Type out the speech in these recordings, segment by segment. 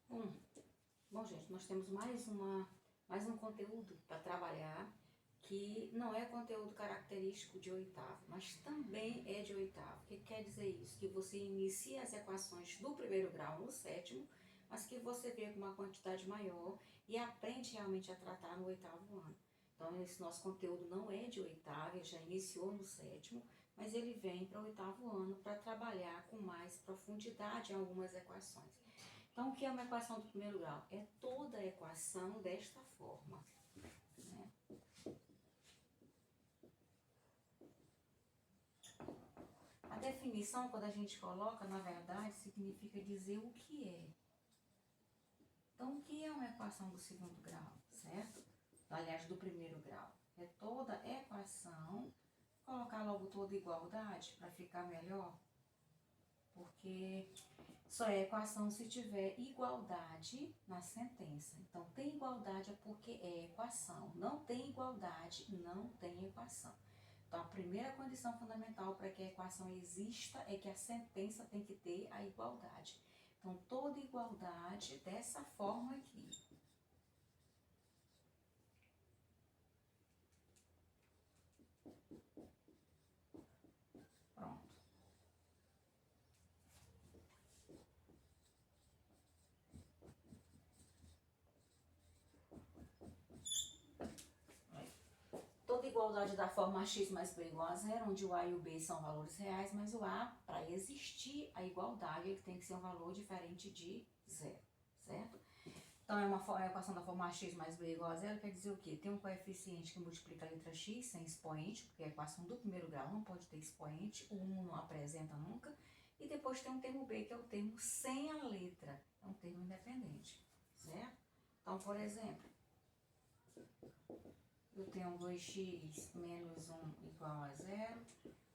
Bom, gente, nós temos mais um conteúdo para trabalhar que não é conteúdo característico de oitavo, mas também é de oitavo. O que quer dizer isso? Que você inicia as equações do primeiro grau no sétimo, mas que você vê com uma quantidade maior e aprende realmente a tratar no oitavo ano. Então, esse nosso conteúdo não é de oitavo, ele já iniciou no sétimo, mas ele vem para o oitavo ano para trabalhar com mais profundidade em algumas equações. Então, o que é uma equação do primeiro grau? É toda a equação desta forma, né? A definição, quando a gente coloca, na verdade, significa dizer o que é. Então, o que é uma equação do segundo grau, certo? Aliás, do primeiro grau. É toda equação, colocar logo toda igualdade para ficar melhor, porque só é equação se tiver igualdade na sentença. Então, tem igualdade é porque é equação. Não tem igualdade, não tem equação. Então, a primeira condição fundamental para que a equação exista é que a sentença tem que ter a igualdade. Então, toda igualdade dessa forma aqui. Pronto. Toda igualdade da forma x mais b igual a zero, onde o a e o b são valores reais, mas o a, para existir a igualdade, ele tem que ser um valor diferente de zero, certo? Então, é uma equação da forma x mais b igual a zero, quer dizer o quê? Tem um coeficiente que multiplica a letra x sem expoente, porque a equação do primeiro grau não pode ter expoente, o 1 não apresenta nunca, e depois tem um termo b, que é o termo sem a letra, é um termo independente, certo? Então, por exemplo, eu tenho 2x menos 1 igual a zero,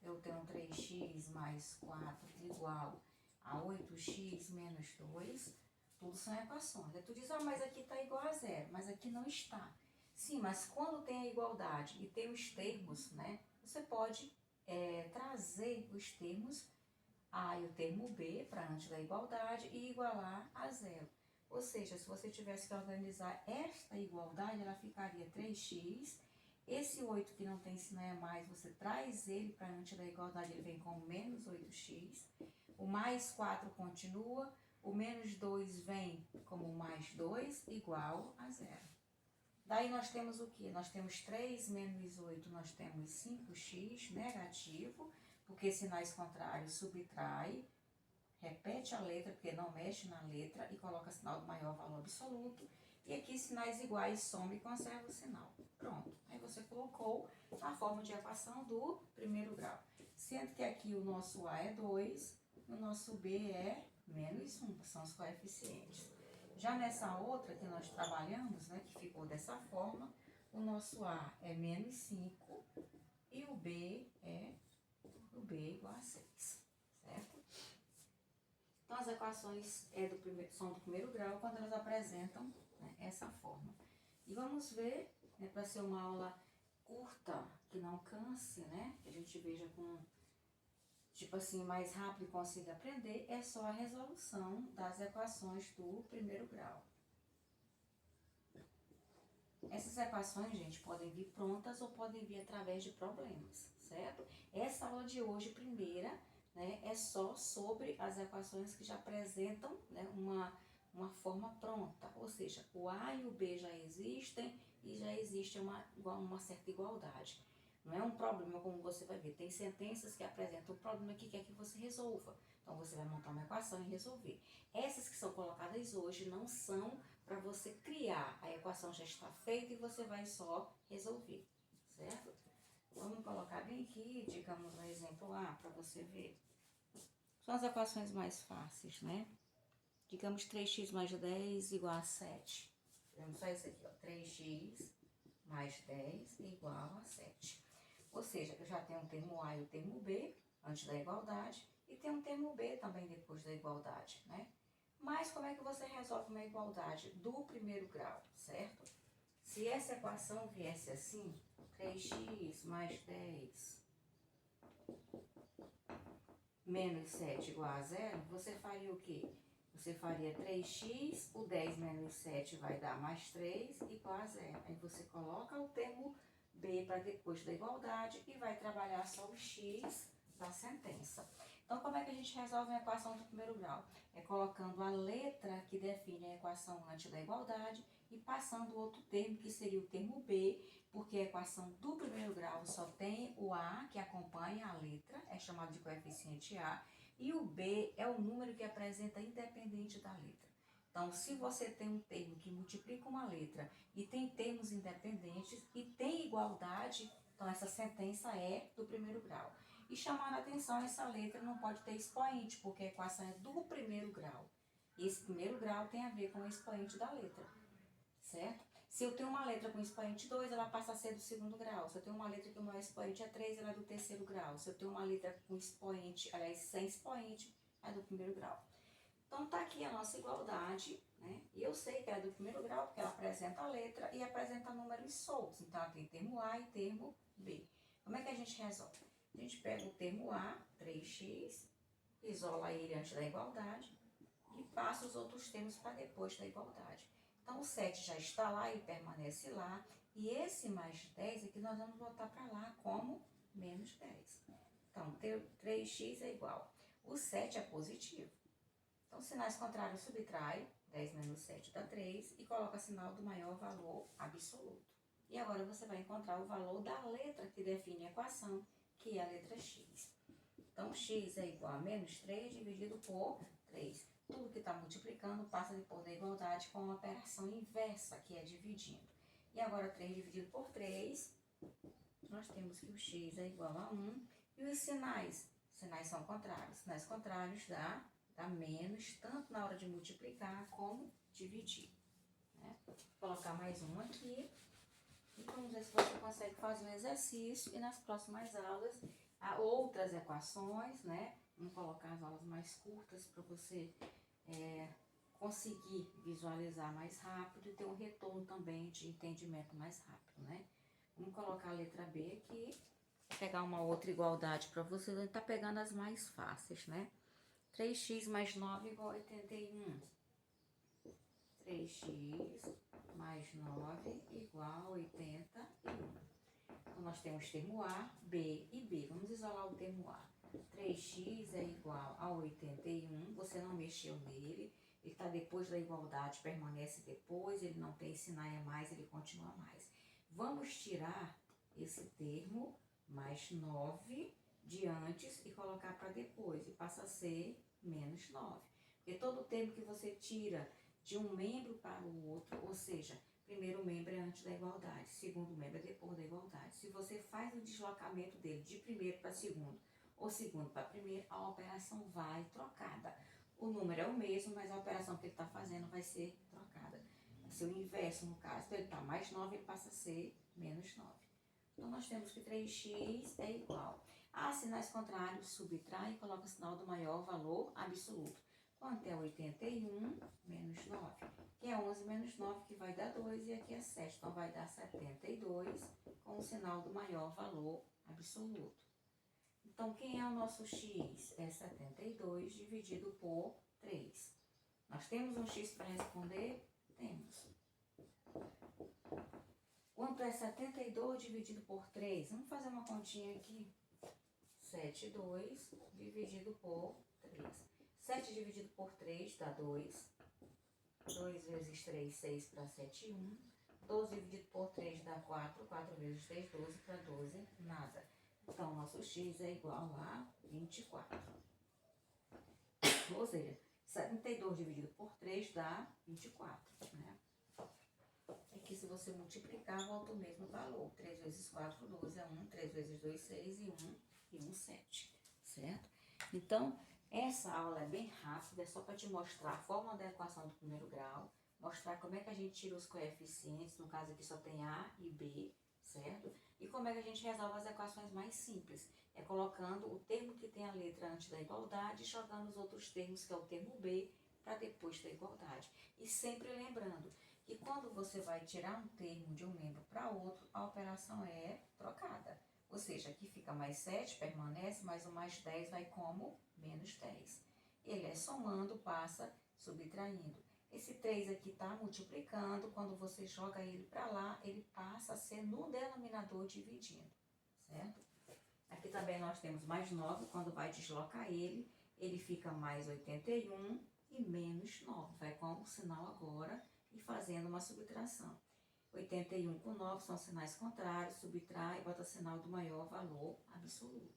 eu tenho 3x mais 4 igual a 8x menos 2, tudo são equações. Aí tu diz, mas aqui está igual a zero, mas aqui não está. Sim, mas quando tem a igualdade e tem os termos, né, você pode trazer os termos A e o termo B para antes da igualdade e igualar a zero. Ou seja, se você tivesse que organizar esta igualdade, ela ficaria 3x. Esse 8 que não tem se não é mais, você traz ele para antes da igualdade, ele vem com menos 8x. O mais 4 continua, o menos 2 vem como mais 2, igual a zero. Daí nós temos o que? Nós temos 3 menos 8, nós temos 5x negativo, porque sinais contrários subtrai, repete a letra, porque não mexe na letra, e coloca sinal do maior valor absoluto. E aqui sinais iguais, soma e conserva o sinal. Pronto. Aí você colocou a forma de equação do primeiro grau. Sendo que aqui o nosso A é 2, e o nosso B é menos 1, que são os coeficientes. Já nessa outra que nós trabalhamos, né, que ficou dessa forma, o nosso A é menos 5 e o B é igual a 6, certo? Então, as equações são do primeiro grau quando elas apresentam, né, essa forma. E vamos ver, né, para ser uma aula curta, que não canse, né, que a gente veja com, tipo assim, mais rápido e consiga aprender, é só a resolução das equações do primeiro grau. Essas equações, gente, podem vir prontas ou podem vir através de problemas, certo? Essa aula de hoje, primeira, né, é só sobre as equações que já apresentam, né, uma forma pronta, ou seja, o A e o B já existem e já existe uma certa igualdade. Não é um problema, como você vai ver, tem sentenças que apresentam o problema que quer que você resolva. Então, você vai montar uma equação e resolver. Essas que são colocadas hoje não são para você criar. A equação já está feita e você vai só resolver, certo? Vamos colocar bem aqui, digamos, um exemplo A, para você ver. São as equações mais fáceis, né? Digamos 3x mais 10 igual a 7. Vamos só isso aqui, ó. 3x mais 10 igual a 7. Ou seja, eu já tenho o termo A e o termo B antes da igualdade e tem um termo B também depois da igualdade, né? Mas como é que você resolve uma igualdade do primeiro grau, certo? Se essa equação viesse assim, 3x mais 10 menos 7 igual a zero, você faria o quê? Você faria 3x, o 10 menos 7 vai dar mais 3, igual a zero. Aí você coloca o termo B para depois da igualdade e vai trabalhar só o x da sentença. Então, como é que a gente resolve a equação do primeiro grau? É colocando a letra que define a equação antes da igualdade e passando o outro termo, que seria o termo B, porque a equação do primeiro grau só tem o A, que acompanha a letra, é chamado de coeficiente A, e o B é o número que apresenta independente da letra. Então, se você tem um termo que multiplica uma letra e tem termos independentes e tem igualdade, então essa sentença é do primeiro grau. E chamando a atenção, essa letra não pode ter expoente, porque a equação é do primeiro grau. E esse primeiro grau tem a ver com o expoente da letra, certo? Se eu tenho uma letra com expoente 2, ela passa a ser do segundo grau. Se eu tenho uma letra que o meu expoente é 3, ela é do terceiro grau. Se eu tenho uma letra com expoente, aliás, sem expoente, é do primeiro grau. Então, tá aqui a nossa igualdade, né? E eu sei que ela é do primeiro grau, porque ela apresenta a letra e apresenta números soltos. Então, ela tem termo A e termo B. Como é que a gente resolve? A gente pega o termo A, 3x, isola ele antes da igualdade e passa os outros termos para depois da igualdade. Então, o 7 já está lá e permanece lá. E esse mais 10 aqui nós vamos botar para lá como menos 10. Então, 3x é igual. O 7 é positivo. Então, sinais contrários subtrai, 10 menos 7 dá 3, e coloca sinal do maior valor absoluto. E agora você vai encontrar o valor da letra que define a equação, que é a letra x. Então, x é igual a menos 3 dividido por 3. Tudo que está multiplicando passa depois da igualdade com uma operação inversa, que é dividindo. E agora, 3 dividido por 3, nós temos que o x é igual a 1. E os sinais? Sinais são contrários. Sinais contrários dá menos, tanto na hora de multiplicar como dividir. Né? Vou colocar mais um aqui. E vamos ver se você consegue fazer um exercício. E nas próximas aulas, há outras equações, né? Vamos colocar as aulas mais curtas para você conseguir visualizar mais rápido e ter um retorno também de entendimento mais rápido, né? Vamos colocar a letra B aqui. Vou pegar uma outra igualdade para você. A gente tá pegando as mais fáceis, né? 3x mais 9 igual a 81. 3x mais 9 igual a 81. Então, nós temos termo A, B e B. Vamos isolar o termo A. 3x é igual a 81. Você não mexeu nele. Ele está depois da igualdade, permanece depois. Ele não tem sinal a mais, ele continua mais. Vamos tirar esse termo mais 9 de antes e colocar para depois. E passa a ser menos 9. Porque todo termo que você tira de um membro para o outro, ou seja, primeiro membro é antes da igualdade, segundo membro é depois da igualdade. Se você faz o deslocamento dele de primeiro para segundo, ou segundo para primeiro, a operação vai trocada. O número é o mesmo, mas a operação que ele está fazendo vai ser trocada. Vai ser o inverso, no caso. Então, ele está mais 9, ele passa a ser menos 9. Então, nós temos que 3x é igual a sinais contrários, subtrai e coloca o sinal do maior valor absoluto. Quanto é 81 menos 9? Que é 11 menos 9, que vai dar 2, e aqui é 7. Então, vai dar 72 com o sinal do maior valor absoluto. Então, quem é o nosso x? É 72 dividido por 3. Nós temos um x para responder? Temos. Quanto é 72 dividido por 3? Vamos fazer uma continha aqui. 72 dividido por 3. 7 dividido por 3 dá 2. 2 vezes 3, 6 para 7, 1. 12 dividido por 3 dá 4. 4 vezes 3, 12 para 12, nada. Então, nosso x é igual a 24. Ou seja, 72 dividido por 3 dá 24, né? Aqui, se você multiplicar, volta o mesmo valor. 3 vezes 4, 12 é 1. 3 vezes 2, 6 e 1, 7, certo? Então, essa aula é bem rápida, é só para te mostrar a fórmula da equação do primeiro grau, mostrar como é que a gente tira os coeficientes, no caso aqui só tem A e B, certo? E como é que a gente resolve as equações mais simples, é colocando o termo que tem a letra antes da igualdade e jogando os outros termos, que é o termo B, para depois da igualdade. E sempre lembrando que quando você vai tirar um termo de um membro para outro, a operação é trocada. Ou seja, aqui fica mais 7, permanece, mas o mais 10 vai como menos 10. ele é somando, passa subtraindo. Esse 3 aqui está multiplicando, quando você joga ele para lá, ele passa a ser no denominador dividindo, certo? Aqui também nós temos mais 9, quando vai deslocar ele fica mais 81 e menos 9. Vai com o sinal agora e fazendo uma subtração. 81 com 9 são sinais contrários, subtrai e bota sinal do maior valor absoluto.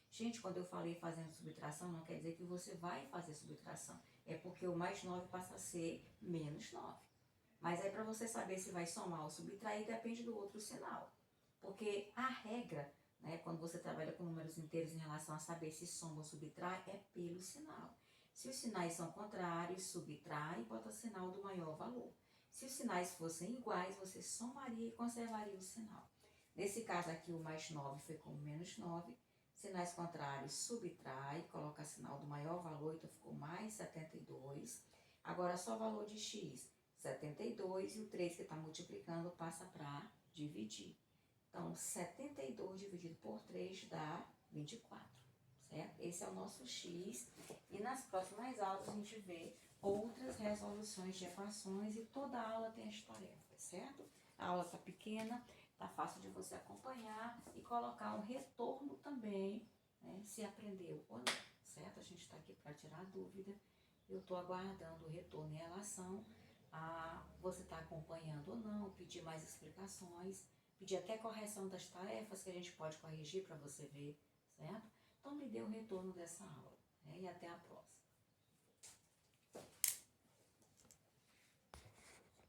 Gente, quando eu falei fazendo subtração, não quer dizer que você vai fazer subtração. É porque o mais 9 passa a ser menos 9. Mas aí para você saber se vai somar ou subtrair, depende do outro sinal. Porque a regra, né, quando você trabalha com números inteiros em relação a saber se soma ou subtrai, é pelo sinal. Se os sinais são contrários, subtrai e bota sinal do maior valor. Se os sinais fossem iguais, você somaria e conservaria o sinal. Nesse caso aqui, o mais 9 foi com menos 9. Sinais contrários, subtrai, coloca sinal do maior valor, então ficou mais 72. Agora, só o valor de x, 72, e o 3 que está multiplicando passa para dividir. Então, 72 dividido por 3 dá 24, certo? Esse é o nosso x. E nas próximas aulas a gente vê outras resoluções de equações e toda aula tem as tarefas, certo? A aula está pequena, tá fácil de você acompanhar e colocar um retorno também, né, se aprendeu ou não, certo? A gente está aqui para tirar dúvida. Eu estou aguardando o retorno em relação a você estar acompanhando ou não, pedir mais explicações, pedir até correção das tarefas que a gente pode corrigir para você ver, certo? Então me dê o retorno dessa aula, né? E até a próxima.